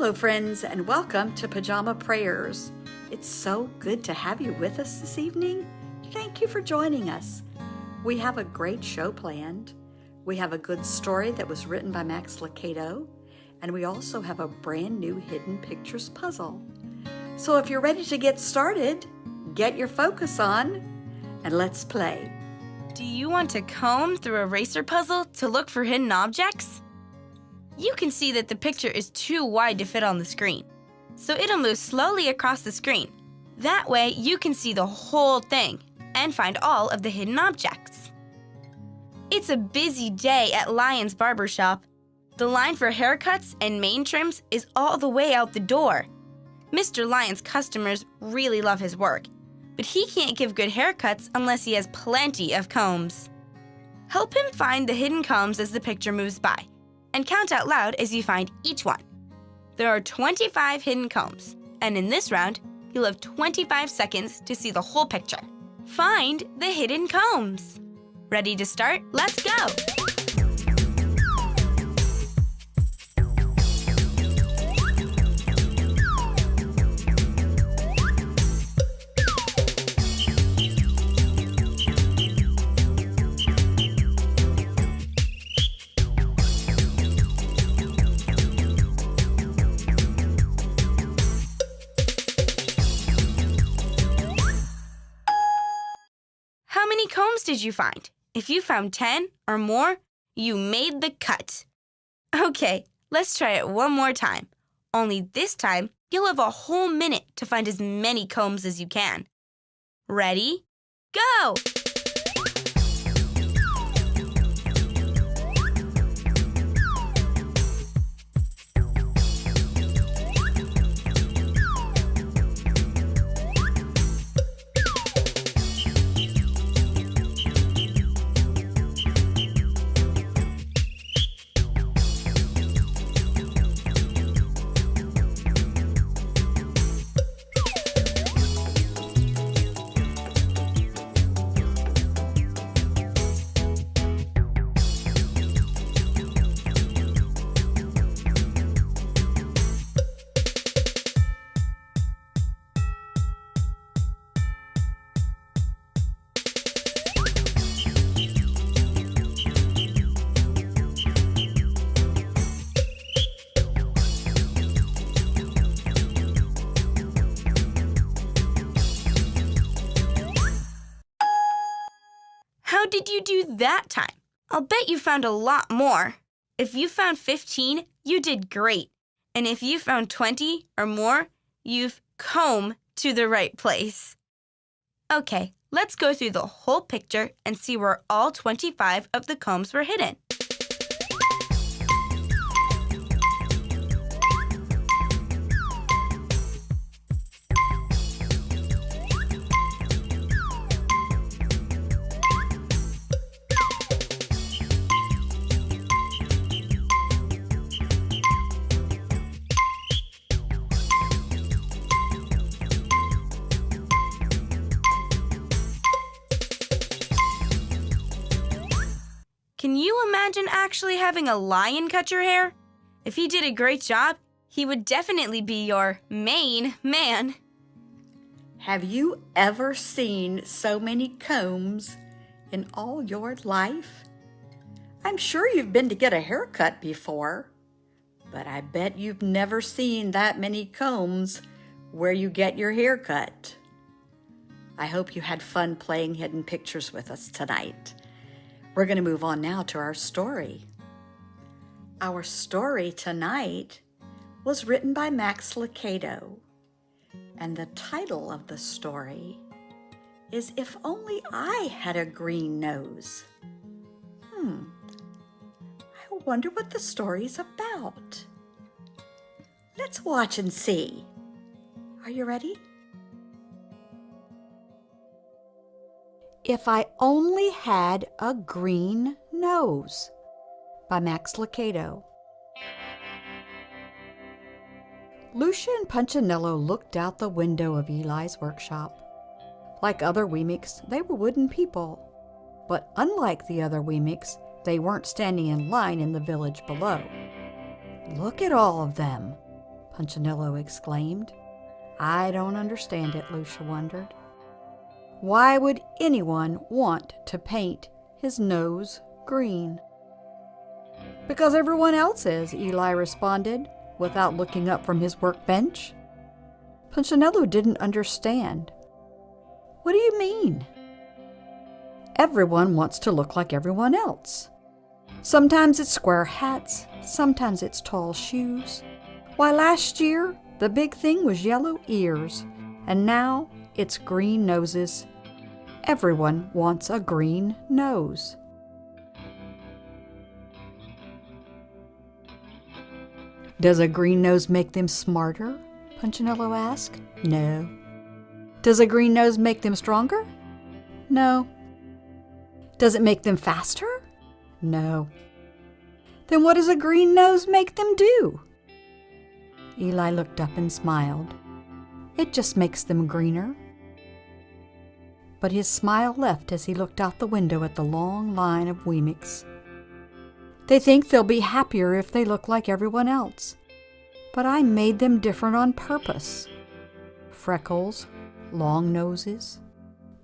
Hello, friends, and welcome to Pajama Prayers. It's so good to have you with us this evening. Thank you for joining us. We have a great show planned. We have a good story that was written by Max Lucado, and we also have a brand new Hidden Pictures puzzle. So if you're ready to get started, get your focus on, and let's play. Do you want to comb through a racer puzzle to look for hidden objects? You can see that the picture is too wide to fit on the screen, so it'll move slowly across the screen. That way, you can see the whole thing and find all of the hidden objects. It's a busy day at Lion's Barbershop. The line for haircuts and mane trims is all the way out the door. Mr. Lion's customers really love his work, but he can't give good haircuts unless he has plenty of combs. Help him find the hidden combs as the picture moves by, and count out loud as you find each one. There are 25 hidden combs, and in this round, you'll have 25 seconds to see the whole picture. Find the hidden combs. Ready to start? Let's go! How many combs did you find? If you found 10 or more, you made the cut. Okay, let's try it one more time. Only this time, you'll have a whole minute to find as many combs as you can. Ready? Go! How did you do that time? I'll bet you found a lot more. If you found 15, you did great. And if you found 20 or more, you've combed to the right place. Okay, let's go through the whole picture and see where all 25 of the combs were hidden. Can you imagine actually having a lion cut your hair? If he did a great job, he would definitely be your main man. Have you ever seen so many combs in all your life? I'm sure you've been to get a haircut before, but I bet you've never seen that many combs where you get your hair cut. I hope you had fun playing Hidden Pictures with us tonight. We're going to move on now to our story. Our story tonight was written by Max Lucado, and the title of the story is If Only I Had a Green Nose. I wonder what the story's about. Let's watch and see. Are you ready? If I Only Had a Green Nose by Max Lucado. Lucia and Punchinello looked out the window of Eli's workshop. Like other Weemics, they were wooden people. But unlike the other Weemics, they weren't standing in line in the village below. Look at all of them. Punchinello exclaimed. I don't understand it, Lucia wondered. Why would anyone want to paint his nose green? Because everyone else is, Eli responded, without looking up from his workbench. Punchinello didn't understand. What do you mean? Everyone wants to look like everyone else. Sometimes it's square hats, sometimes it's tall shoes. Why, last year, the big thing was yellow ears, and now it's green noses. Everyone wants a green nose. Does a green nose make them smarter? Punchinello asked. No. Does a green nose make them stronger? No. Does it make them faster? No. Then what does a green nose make them do? Eli looked up and smiled. It just makes them greener. But his smile left as he looked out the window at the long line of Wemicks. They think they'll be happier if they look like everyone else. But I made them different on purpose. Freckles, long noses,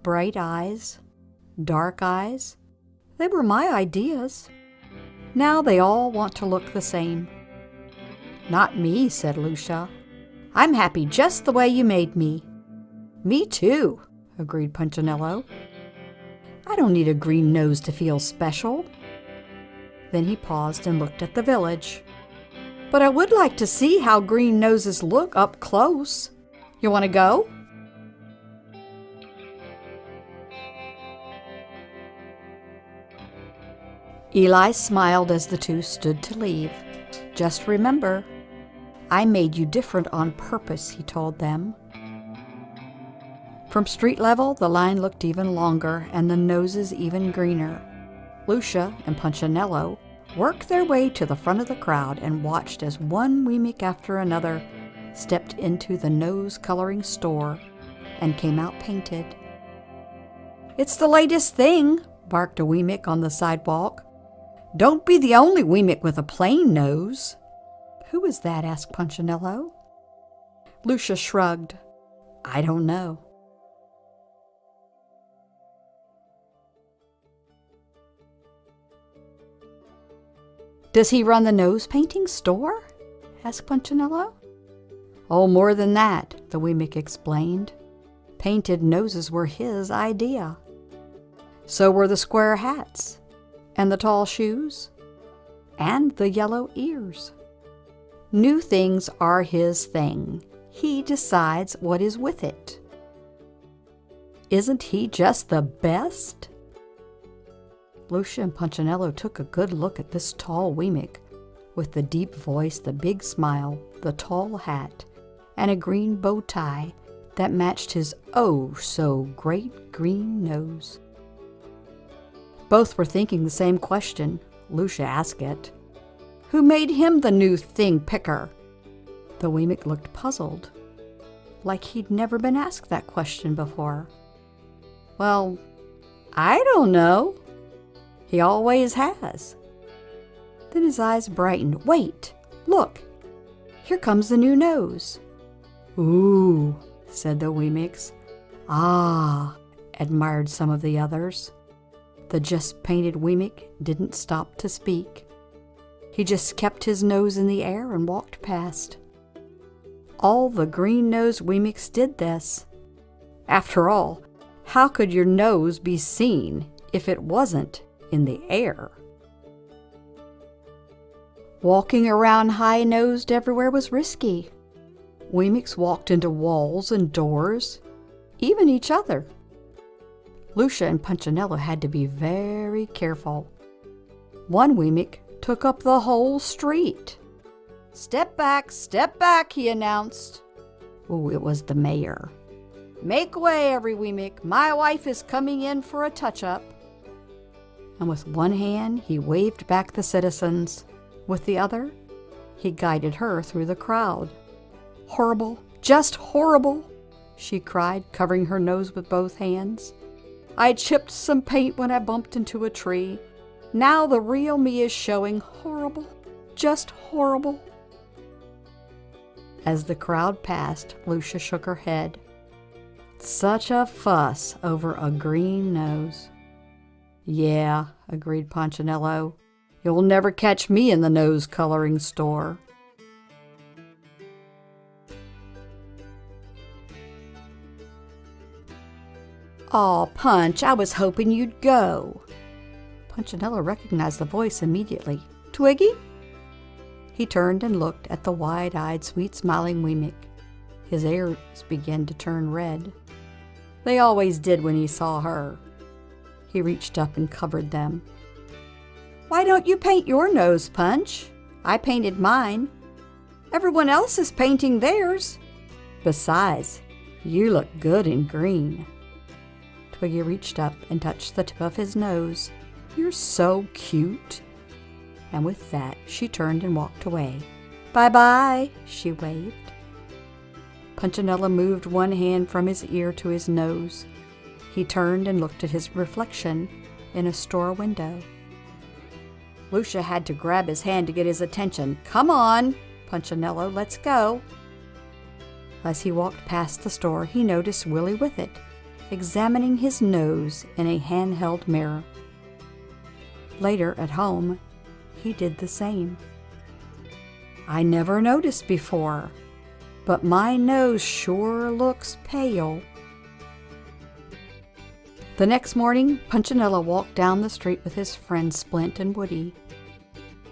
bright eyes, dark eyes. They were my ideas. Now they all want to look the same. Not me, said Lucia. I'm happy just the way you made me. Me too, agreed Punchinello. I don't need a green nose to feel special. Then he paused and looked at the village. But I would like to see how green noses look up close. You want to go? Eli smiled as the two stood to leave. Just remember, I made you different on purpose, he told them. From street level, the line looked even longer and the noses even greener. Lucia and Punchinello worked their way to the front of the crowd and watched as one Wemick after another stepped into the nose-coloring store and came out painted. It's the latest thing, barked a Wemick on the sidewalk. Don't be the only Wemick with a plain nose. Who is that? Asked Punchinello. Lucia shrugged. I don't know. Does he run the nose painting store? Asked Punchinello. Oh, more than that, the Wemick explained. Painted noses were his idea. So were the square hats, and the tall shoes, and the yellow ears. New things are his thing. He decides what is with it. Isn't he just the best? Lucia and Punchinello took a good look at this tall Wemick, with the deep voice, the big smile, the tall hat, and a green bow tie that matched his oh-so-great green nose. Both were thinking the same question. Lucia asked it. Who made him the new thing picker? The Wemick looked puzzled, like he'd never been asked that question before. Well, I don't know. He always has. Then his eyes brightened. Wait, look, here comes the new nose. Ooh, said the Wemicks. Ah, admired some of the others. The just-painted Wemick didn't stop to speak. He just kept his nose in the air and walked past. All the green-nosed Wemicks did this. After all, how could your nose be seen if it wasn't in the air? Walking around high-nosed everywhere was risky. Wemicks walked into walls and doors, even each other. Lucia and Punchinello had to be very careful. One Wemick took up the whole street. Step back, he announced. Oh, it was the mayor. Make way, every Wemick. My wife is coming in for a touch-up. And with one hand, he waved back the citizens. With the other, he guided her through the crowd. Horrible, just horrible, she cried, covering her nose with both hands. I chipped some paint when I bumped into a tree. Now the real me is showing. Horrible, just horrible. As the crowd passed, Lucia shook her head. Such a fuss over a green nose. Yeah, agreed Punchinello. You'll never catch me in the nose coloring store. Aw, Punch, I was hoping you'd go. Punchinello recognized the voice immediately. Twiggy? He turned and looked at the wide-eyed, sweet-smiling Wemmick. His ears began to turn red. They always did when he saw her. He reached up and covered them. Why don't you paint your nose, Punch? I painted mine. Everyone else is painting theirs. Besides, you look good in green. Twiggy reached up and touched the tip of his nose. You're so cute. And with that, she turned and walked away. Bye-bye, she waved. Punchinello moved one hand from his ear to his nose. He turned and looked at his reflection in a store window. Lucia had to grab his hand to get his attention. Come on, Punchinello, let's go. As he walked past the store, he noticed Willie Whiffet examining his nose in a handheld mirror. Later at home, he did the same. I never noticed before, but my nose sure looks pale. The next morning, Punchinello walked down the street with his friends Splint and Woody.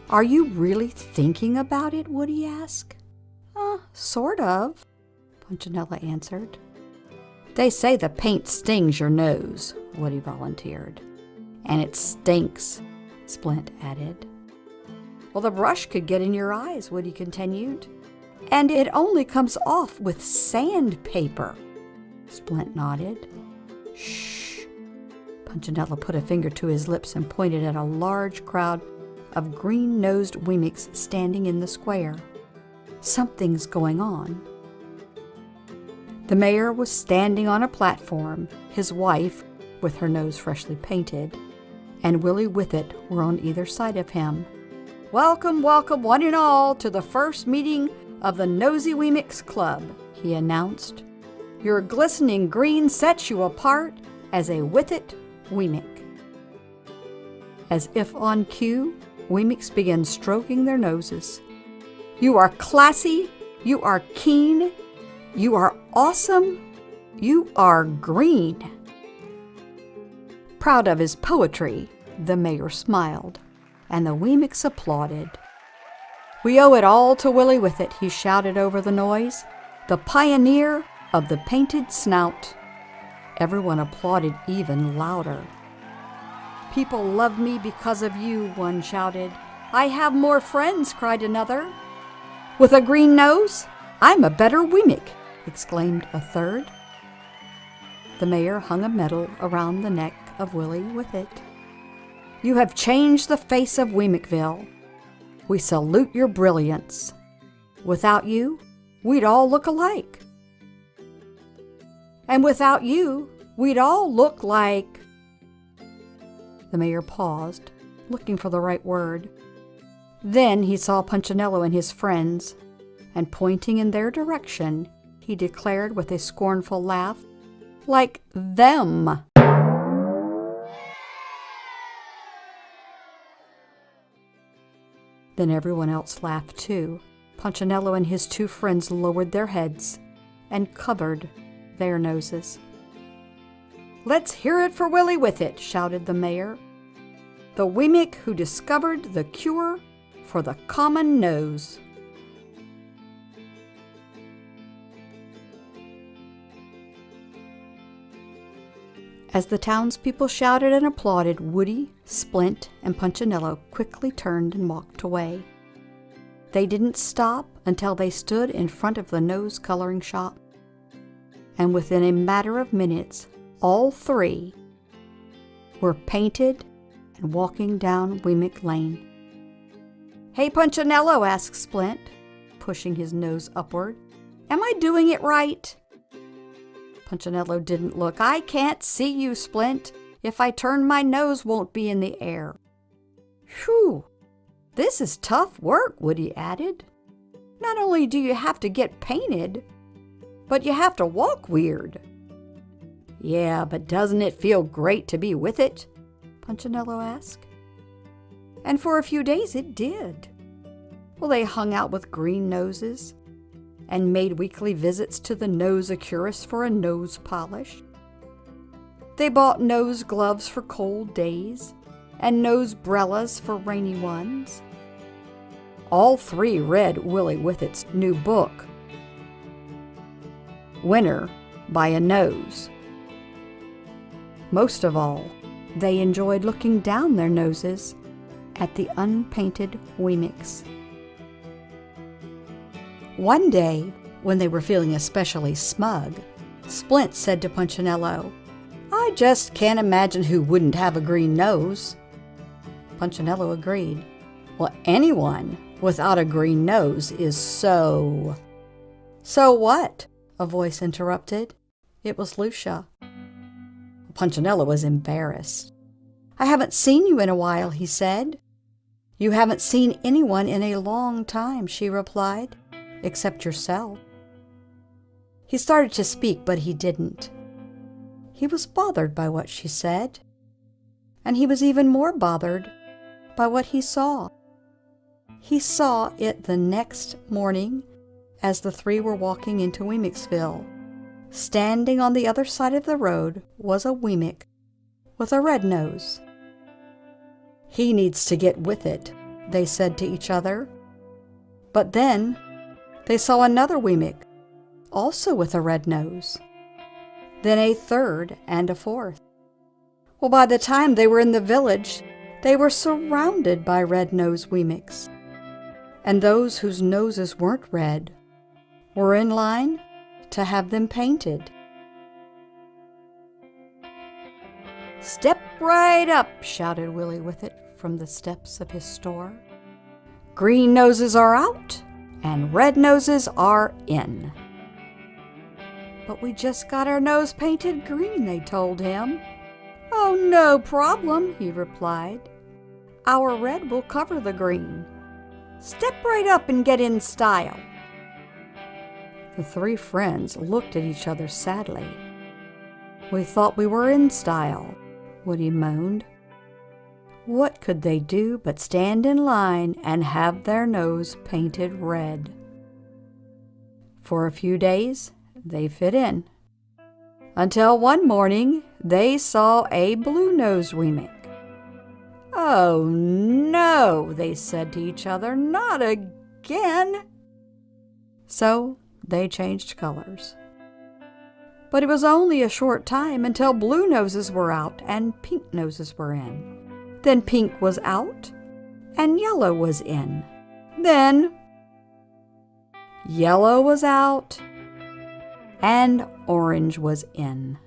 Are you really thinking about it? Woody asked. Sort of, Punchinello answered. They say the paint stings your nose, Woody volunteered. And it stinks, Splint added. Well, the brush could get in your eyes, Woody continued. And it only comes off with sandpaper, Splint nodded. Shh. Punchinello put a finger to his lips and pointed at a large crowd of green-nosed Wemmicks standing in the square. Something's going on. The mayor was standing on a platform, his wife, with her nose freshly painted, and Willie Whiffet were on either side of him. Welcome, welcome, one and all, to the first meeting of the Nosy Wemmicks Club, he announced. Your glistening green sets you apart as a Whiffet Wemmick. As if on cue, Wemmicks began stroking their noses. You are classy, you are keen, you are awesome, you are green. Proud of his poetry, the mayor smiled, and the Wemmicks applauded. We owe it all to Willie Whiffet, he shouted over the noise, the pioneer of the painted snout. Everyone applauded even louder. People love me because of you, one shouted. I have more friends, cried another. With a green nose? I'm a better Wemmick, exclaimed a third. The mayor hung a medal around the neck of Willie Whiffet. You have changed the face of Wemmickville. We salute your brilliance. Without you, we'd all look alike. And without you, we'd all look like... The mayor paused, looking for the right word. Then he saw Punchinello and his friends, and pointing in their direction, he declared with a scornful laugh, like them. Then everyone else laughed too. Punchinello and his two friends lowered their heads and covered their noses. Let's hear it for Willie Whiffet, shouted the mayor. The Wemmick who discovered the cure for the common nose. As the townspeople shouted and applauded, Woody, Splint, and Punchinello quickly turned and walked away. They didn't stop until they stood in front of the nose-coloring shop. And within a matter of minutes, all three were painted and walking down Wemmick Lane. Hey, Punchinello, asked Splint, pushing his nose upward. Am I doing it right? Punchinello didn't look. I can't see you, Splint. If I turn, my nose won't be in the air. Phew, this is tough work, Woody added. Not only do you have to get painted, but you have to walk weird." "Yeah, but doesn't it feel great to be with it?" Punchinello asked. And for a few days it did. Well, they hung out with green noses and made weekly visits to the nose oculist for a nose polish. They bought nose gloves for cold days and nose brellas for rainy ones. All three read Willie Whittett's new book, Winner by a Nose. Most of all, they enjoyed looking down their noses at the unpainted Wemix. One day, when they were feeling especially smug, Splint said to Punchinello, "I just can't imagine who wouldn't have a green nose." Punchinello agreed. "Well, anyone without a green nose is so—" "So what?" a voice interrupted. It was Lucia. Punchinello was embarrassed. "I haven't seen you in a while," he said. "You haven't seen anyone in a long time," she replied, "except yourself." He started to speak, but he didn't. He was bothered by what she said, and he was even more bothered by what he saw. He saw it the next morning as the three were walking into Wemixville. Standing on the other side of the road was a Wemix with a red nose. "He needs to get with it," they said to each other. But then they saw another Wemix, also with a red nose. Then a third and a fourth. Well, by the time they were in the village, they were surrounded by red-nosed Wemix. And those whose noses weren't red were in line to have them painted. "Step right up," shouted Willie Whittet from the steps of his store. "Green noses are out and red noses are in." "But we just got our nose painted green," they told him. "Oh, no problem," he replied. "Our red will cover the green. Step right up and get in style." The three friends looked at each other sadly. "We thought we were in style," Woody moaned. What could they do but stand in line and have their nose painted red? For a few days, they fit in. Until one morning, they saw a blue-nosed Wemix. "Oh no," they said to each other, "not again." So they changed colors. But it was only a short time until blue noses were out and pink noses were in. Then pink was out and yellow was in. Then yellow was out and orange was in.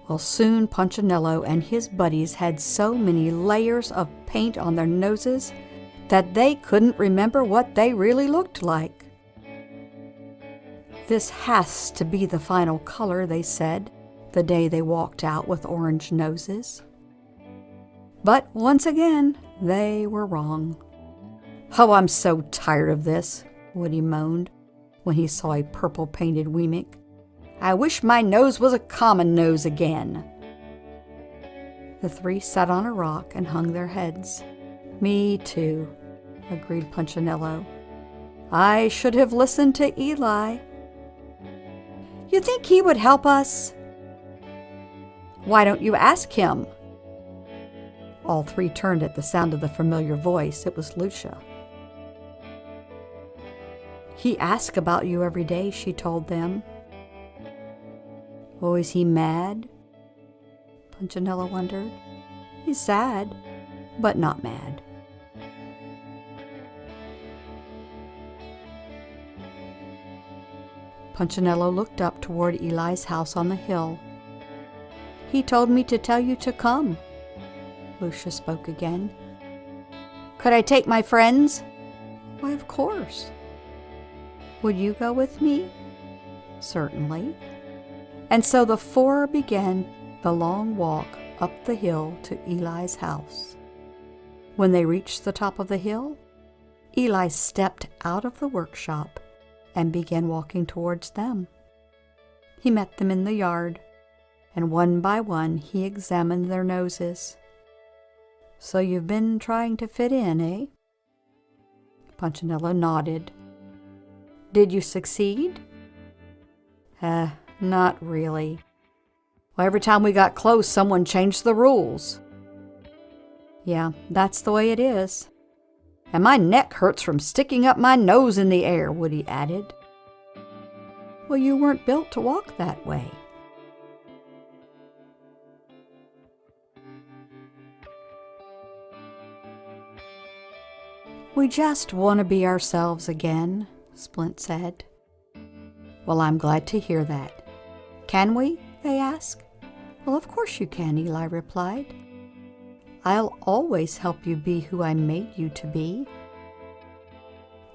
Well, soon Punchinello and his buddies had so many layers of paint on their noses that they couldn't remember what they really looked like. "This has to be the final color," they said the day they walked out with orange noses. But once again, they were wrong. "Oh, I'm so tired of this," Woody moaned when he saw a purple-painted Wemix. "I wish my nose was a common nose again." The three sat on a rock and hung their heads. "Me too," agreed Punchinello. "I should have listened to Eli." "You think he would help us?" "Why don't you ask him?" All three turned at the sound of the familiar voice. It was Lucia. "He asks about you every day," she told them. "Oh, is he mad?" Punchinello wondered. "He's sad, but not mad." Punchinello looked up toward Eli's house on the hill. "He told me to tell you to come." Lucia spoke again. "Could I take my friends?" "Why, of course." "Would you go with me?" "Certainly." And so the four began the long walk up the hill to Eli's house. When they reached the top of the hill, Eli stepped out of the workshop and began walking towards them. He met them in the yard, and one by one he examined their noses. "So you've been trying to fit in, eh?" Punchinello nodded. "Did you succeed?" Not really. Well, every time we got close, someone changed the rules." "Yeah, that's the way it is. And my neck hurts from sticking up my nose in the air," Woody added. "Well, you weren't built to walk that way." "We just want to be ourselves again," Splint said. "Well, I'm glad to hear that. Can we?" they asked. "Well, of course you can," Eli replied. "I'll always help you be who I made you to be."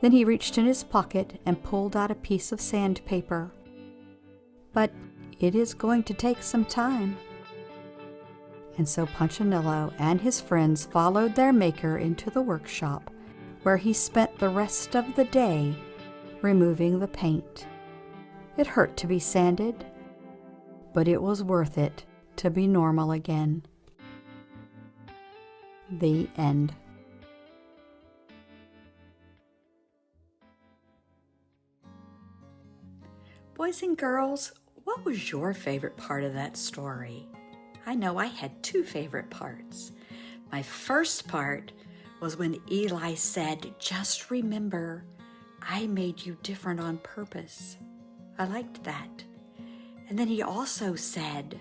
Then he reached in his pocket and pulled out a piece of sandpaper. "But it is going to take some time." And so Punchinello and his friends followed their maker into the workshop, where he spent the rest of the day removing the paint. It hurt to be sanded, but it was worth it to be normal again. The end. Boys and girls, what was your favorite part of that story? I know I had two favorite parts. My first part was when Eli said, "Just remember, I made you different on purpose." I liked that. And then he also said,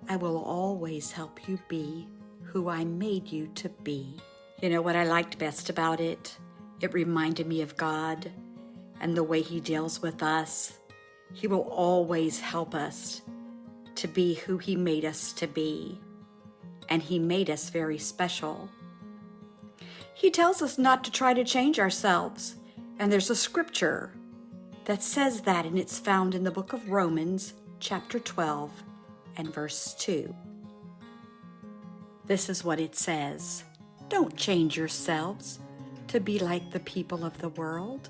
"I will always help you be who I made you to be." You know what I liked best about it? It reminded me of God and the way He deals with us. He will always help us to be who He made us to be. And He made us very special. He tells us not to try to change ourselves. And there's a scripture that says that, and it's found in the book of Romans, chapter 12 and verse 2. This is what it says: "Don't change yourselves to be like the people of the world."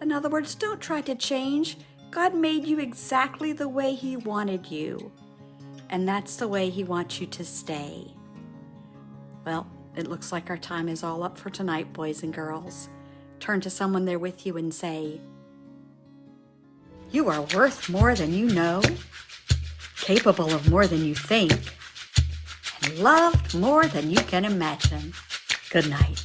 In other words, don't try to change. God made you exactly the way He wanted you, and that's the way He wants you to stay. Well, it looks like our time is all up for tonight, boys and girls. Turn to someone there with you and say, "You are worth more than you know, capable of more than you think, and loved more than you can imagine." Good night.